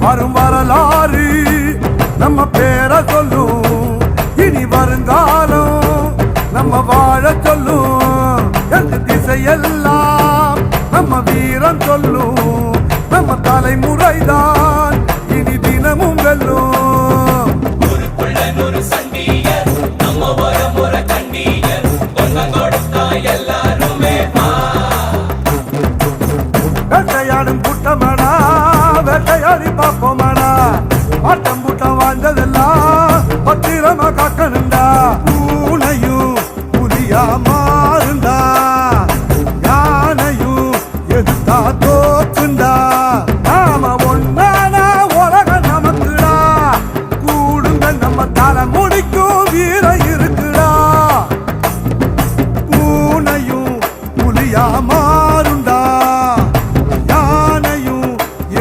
வரும் வரலாறு நம்ம பேரை சொல்லும், இனி வருங்காலம் நம்ம வாழ சொல்லும். எந்த திசையெல்லாம் நம்ம வீரம் சொல்லும், நம்ம தலைமுறைதான் இனி தினமும் வெல்லும். வேட்டையாடும் கூட்டமடா வேட்டையாடி